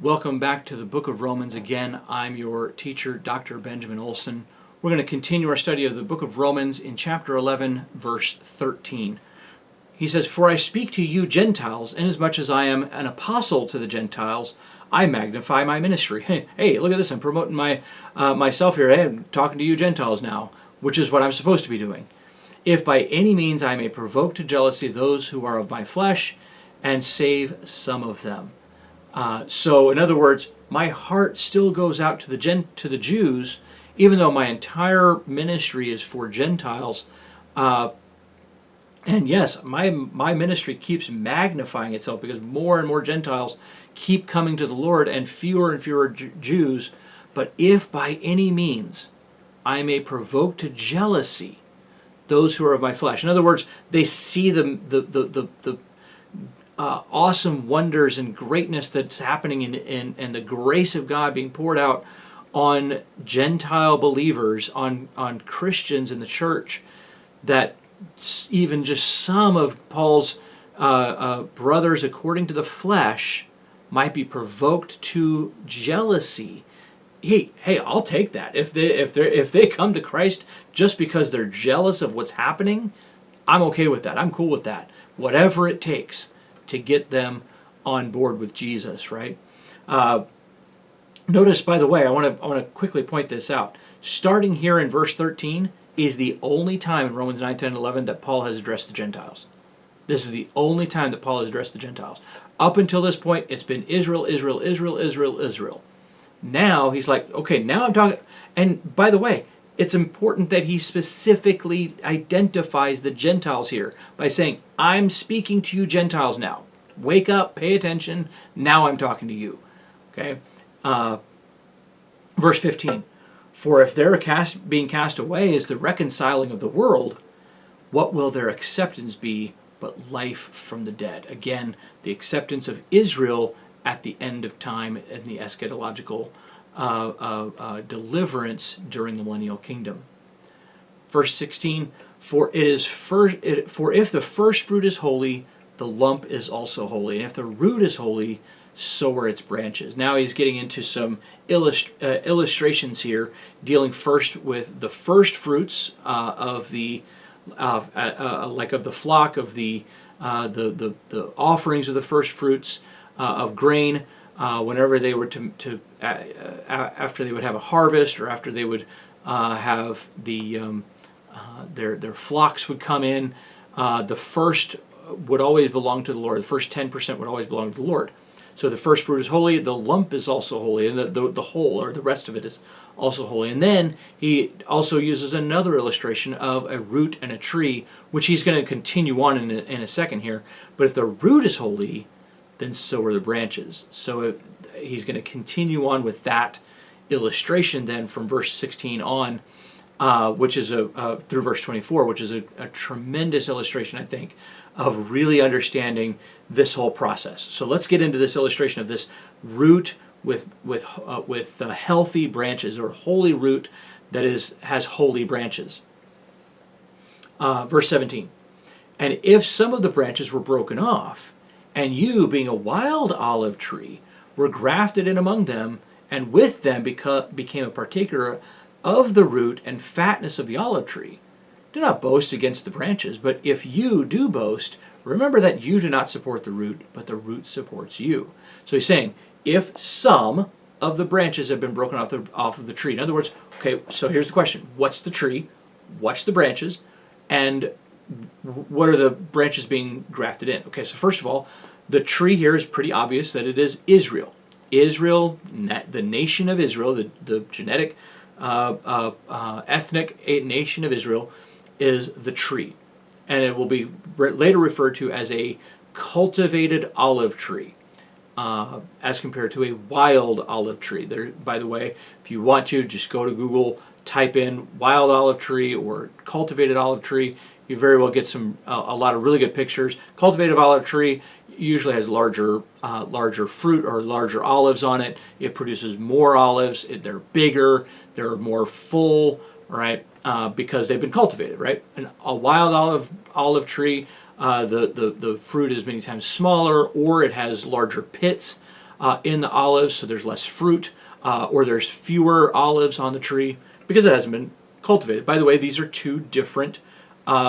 Welcome back to the book of Romans. Again, I'm your teacher, Dr. Benjamin Olson. We're going to continue our study of the book of Romans in chapter 11, verse 13. He says, "For I speak to you Gentiles, inasmuch as I am an apostle to the Gentiles, I magnify my ministry." Hey, look at this. I'm promoting myself here. Hey, I'm talking to you Gentiles now, which is what I'm supposed to be doing. "If by any means I may provoke to jealousy those who are of my flesh, and save some of them." So, in other words, my heart still goes out to the Jews, even though my entire ministry is for Gentiles. And yes, my ministry keeps magnifying itself because more and more Gentiles keep coming to the Lord and fewer Jews. But if by any means I may provoke to jealousy those who are of my flesh. In other words, they see the awesome wonders and greatness that's happening and the grace of God being poured out on Gentile believers, on Christians in the church, that even just some of Paul's brothers according to the flesh might be provoked to jealousy. Hey, I'll take that. If they come to Christ just because they're jealous of what's happening, I'm okay with that. I'm cool with that. Whatever it takes to get them on board with Jesus, right? Notice, by the way, I want to quickly point this out. Starting here in verse 13 is the only time in Romans 9, 10, 11 that Paul has addressed the Gentiles. This is the only time that Paul has addressed the Gentiles. Up until this point, it's been Israel, Israel, Israel, Israel, Israel. Now he's like, okay, now I'm talking. And by the way, it's important that he specifically identifies the Gentiles here by saying, I'm speaking to you Gentiles now. Wake up, pay attention. Now I'm talking to you. Okay. Verse 15. "For if their being cast away is the reconciling of the world, what will their acceptance be but life from the dead?" Again, the acceptance of Israel at the end of time and the eschatological deliverance during the millennial kingdom. Verse 16, for if the first fruit is holy, the lump is also holy. And if the root is holy, so are its branches. Now he's getting into some illustrations here, dealing first with the first fruits of the like of the flock, of the offerings of the first fruits of grain. Whenever they were after they would have a harvest, or after they would have their flocks would come in, the first would always belong to the Lord. The first 10% would always belong to the Lord. So the first fruit is holy, the lump is also holy, and the whole, or the rest of it, is also holy. And then he also uses another illustration of a root and a tree, which he's going to continue on in a second here. But if the root is holy, then so are the branches. So he's going to continue on with that illustration then from verse 16 on, which is through verse 24, which is a tremendous illustration, I think, of really understanding this whole process. So let's get into this illustration of this root with healthy branches, or holy root that has holy branches. Verse 17, "And if some of the branches were broken off, and you, being a wild olive tree, were grafted in among them, and with them became a partaker of the root and fatness of the olive tree, do not boast against the branches. But if you do boast, remember that you do not support the root, but the root supports you." So he's saying, if some of the branches have been broken off of the tree. In other words, okay, so here's the question. What's the tree? What's the branches? And what are the branches being grafted in? Okay, so first of all, the tree here is pretty obvious that it is Israel. Israel, the nation of Israel, the genetic, ethnic nation of Israel, is the tree. And it will be later referred to as a cultivated olive tree, as compared to a wild olive tree. There, by the way, if you want to, just go to Google, type in wild olive tree or cultivated olive tree. You very well get a lot of really good pictures. Cultivated olive tree usually has larger fruit, or larger olives on it. It produces more olives. They're bigger. They're more full, right? Because they've been cultivated, right? And a wild olive tree, the fruit is many times smaller, or it has larger pits in the olives, so there's less fruit, or there's fewer olives on the tree because it hasn't been cultivated. By the way, these are two different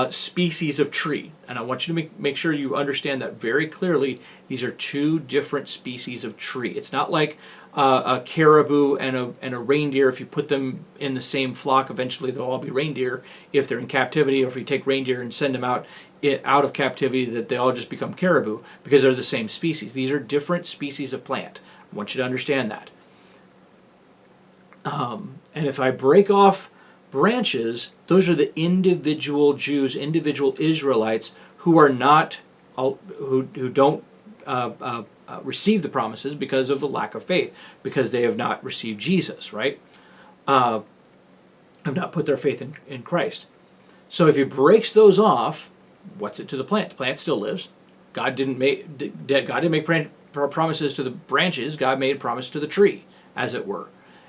species of tree, and I want you to make sure you understand that very clearly. These are two different species of tree. It's not like a caribou and a reindeer. If you put them in the same flock, eventually they'll all be reindeer if they're in captivity, or if you take reindeer and send them out of captivity, that they all just become caribou because they're the same species. These are different species of plant. I want you to understand that. And if I break off branches, those are the individual Jews, individual Israelites who are not, who don't receive the promises because of the lack of faith, because they have not received Jesus, right? Have not put their faith in Christ. So if he breaks those off, what's it to the plant? The plant still lives. God didn't make promises to the branches. God made a promise to the tree, as it were.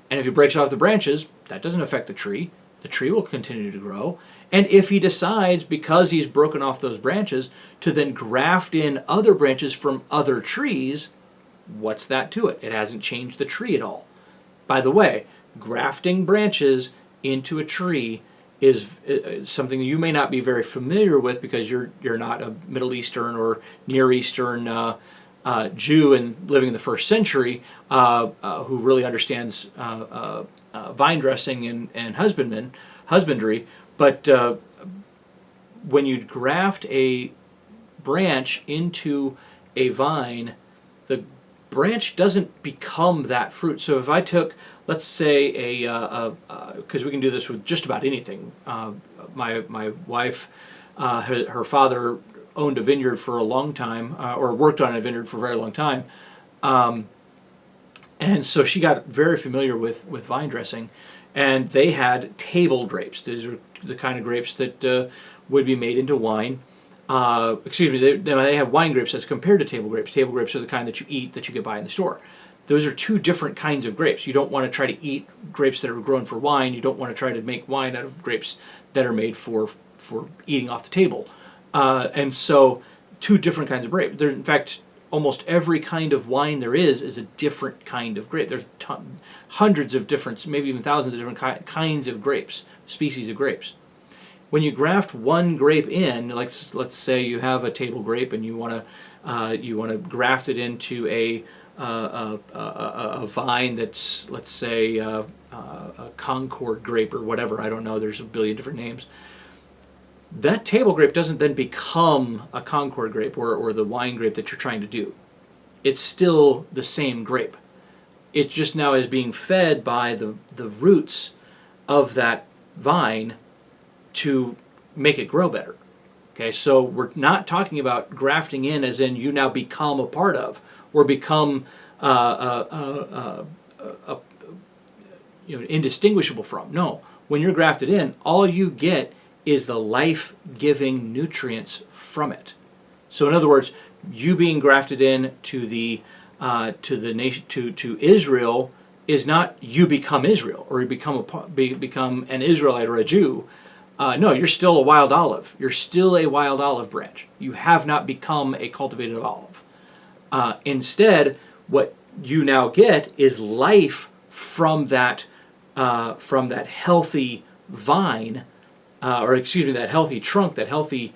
And if he breaks off the branches, that doesn't affect the tree. The tree will continue to grow. And if he decides, because he's broken off those branches, to then graft in other branches from other trees, what's that to it? It hasn't changed the tree at all. By the way, grafting branches into a tree is something you may not be very familiar with because you're not a Middle Eastern or Near Eastern Jew and living in the first century who really understands vine dressing and husbandry. But when you graft a branch into a vine, the branch doesn't become that fruit. So if I took, let's say, because we can do this with just about anything. My wife, her father owned a vineyard for a long time, or worked on a vineyard for a very long time. And so she got very familiar with vine dressing. And they had table grapes. These are the kind of grapes that would be made into wine. They have wine grapes as compared to table grapes. Table grapes are the kind that you eat, that you can buy in the store. Those are two different kinds of grapes. You don't want to try to eat grapes that are grown for wine. You don't want to try to make wine out of grapes that are made for eating off the table. And so two different kinds of grapes. In fact, almost every kind of wine there is a different kind of grape. There's hundreds of different, maybe even thousands of different kinds of grapes, species of grapes. When you graft one grape in, like let's say you have a table grape and you want to graft it into a vine that's, let's say, a Concord grape or whatever. I don't know. There's a billion different names. That table grape doesn't then become a Concord grape or the wine grape that you're trying to do. It's still the same grape. It just now is being fed by the roots of that vine to make it grow better. Okay, so we're not talking about grafting in as in you now become a part of or become indistinguishable from. No, when you're grafted in, all you get is the life-giving nutrients from it. So in other words, you being grafted in to the nation, to Israel, is not you become Israel or you become an Israelite or a Jew. No, you're still a wild olive. You're still a wild olive branch. You have not become a cultivated olive. Instead, what you now get is life from that healthy vine. That healthy trunk, that healthy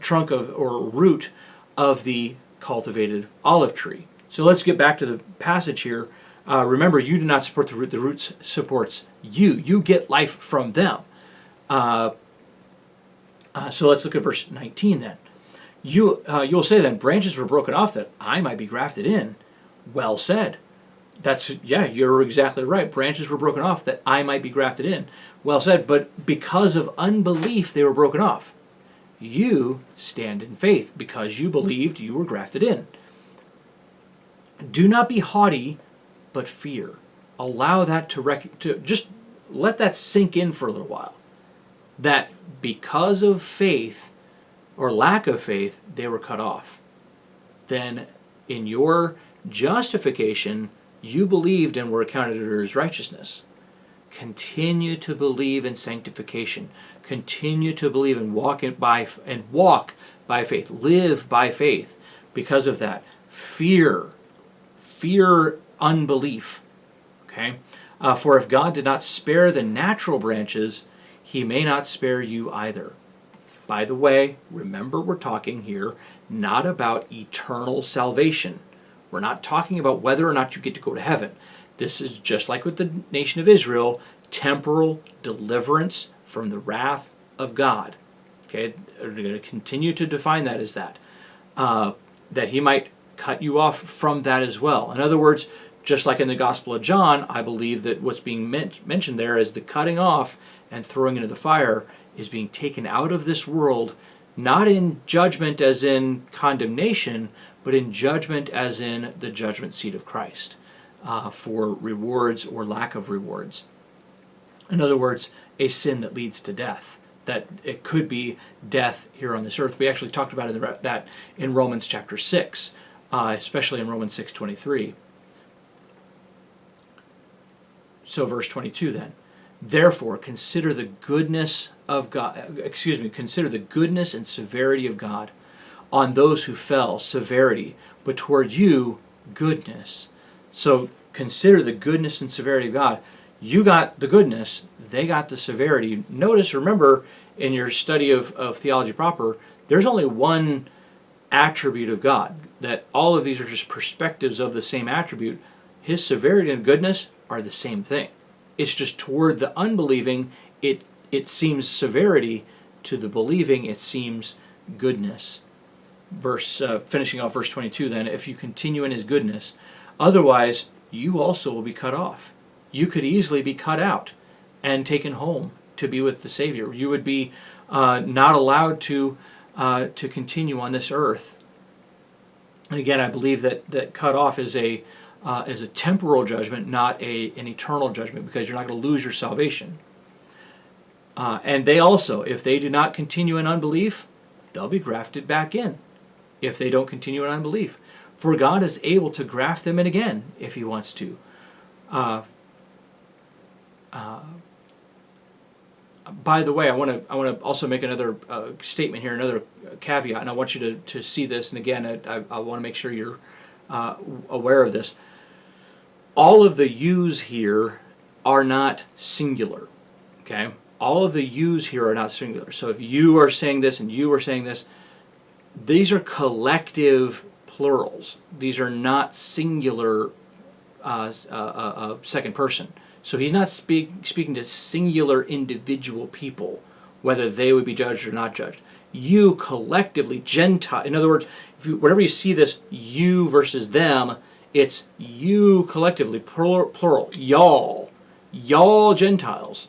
trunk or root of the cultivated olive tree. So let's get back to the passage here. Remember, you do not support the root. The root supports you. You get life from them. So let's look at verse 19 then. You'll say then, branches were broken off that I might be grafted in. Well said. You're exactly right. Branches were broken off that I might be grafted in. Well said, but because of unbelief they were broken off. You stand in faith because you believed you were grafted in. Do not be haughty, but fear. Allow that to just let that sink in for a little while. That because of faith or lack of faith, they were cut off. Then in your justification, you believed and were accounted as righteousness. Continue to believe in sanctification. Continue to believe and walk by faith. Live by faith. Because of that, fear unbelief. Okay? For if God did not spare the natural branches, he may not spare you either. By the way, remember we're talking here not about eternal salvation. We're not talking about whether or not you get to go to heaven. This is just like with the nation of Israel, temporal deliverance from the wrath of God. Okay, we're going to continue to define that as that. That he might cut you off from that as well. In other words, just like in the Gospel of John, I believe that what's being mentioned there is the cutting off and throwing into the fire is being taken out of this world, not in judgment as in condemnation, but in judgment as in the judgment seat of Christ for rewards or lack of rewards. In other words, a sin that leads to death. That it could be death here on this earth. We actually talked about that in Romans chapter 6, especially in Romans 6:23. So verse 22 then. Therefore, consider the goodness of God, consider the goodness and severity of God on those who fell, severity, but toward you, goodness. So consider the goodness and severity of God. You got the goodness, they got the severity. Notice, remember, in your study of theology proper, there's only one attribute of God, that all of these are just perspectives of the same attribute. His severity and goodness are the same thing. It's just toward the unbelieving, it seems severity. To the believing, it seems goodness. Finishing off verse 22 then, if you continue in his goodness, otherwise you also will be cut off. You could easily be cut out and taken home to be with the Savior. You would be not allowed to continue on this earth. And again, I believe that cut off is a temporal judgment, not an eternal judgment, because you're not going to lose your salvation. And they also, if they do not continue in unbelief, they'll be grafted back in. If they don't continue in unbelief, for God is able to graft them in again if he wants to. By the way, I want to also make another statement here, another caveat, and I want you to see this. And again, I want to make sure you're aware of this. All of the yous here are not singular. Okay, all of the yous here are not singular. So if you are saying this and you are saying this, these are collective plurals. These are not singular second person. So he's not speaking to singular individual people, whether they would be judged or not judged. You collectively, Gentile. In other words, whenever you see this you versus them, it's you collectively, plural. Y'all Gentiles.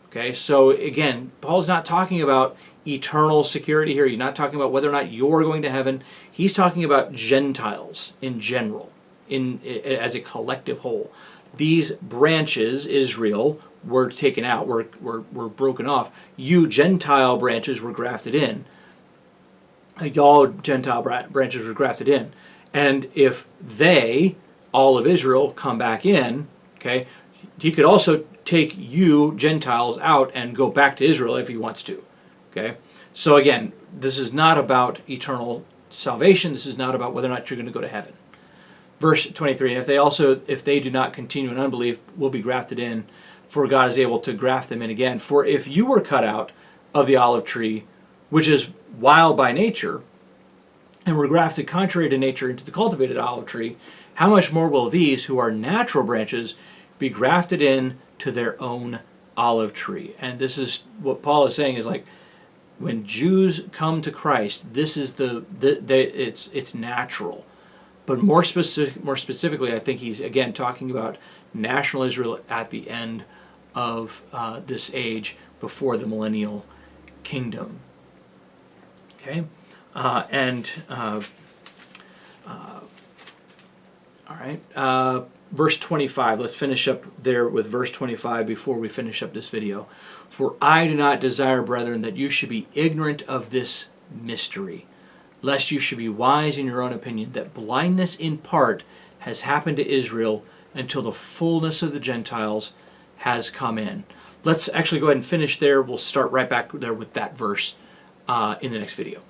Okay, so again, Paul's not talking about eternal security here. He's not talking about whether or not you're going to heaven. He's talking about Gentiles in general, as a collective whole. These branches, Israel, were taken out, were broken off. You Gentile branches were grafted in. Y'all Gentile branches were grafted in. And if they, all of Israel, come back in, okay, he could also take you Gentiles out and go back to Israel if he wants to. Okay? So again, this is not about eternal salvation. This is not about whether or not you're going to go to heaven. Verse 23, and if they do not continue in unbelief, will be grafted in, for God is able to graft them in again. For if you were cut out of the olive tree, which is wild by nature, and were grafted contrary to nature into the cultivated olive tree, how much more will these, who are natural branches, be grafted in to their own olive tree? And this is what Paul is saying, is like, when Jews come to Christ, this is it's natural. But more specifically, I think he's again talking about national Israel at the end of this age, before the millennial kingdom. Okay, all right. Verse 25. Let's finish up there with verse 25 before we finish up this video. For I do not desire, brethren, that you should be ignorant of this mystery, lest you should be wise in your own opinion, that blindness in part has happened to Israel until the fullness of the Gentiles has come in. Let's actually go ahead and finish there. We'll start right back there with that verse in the next video.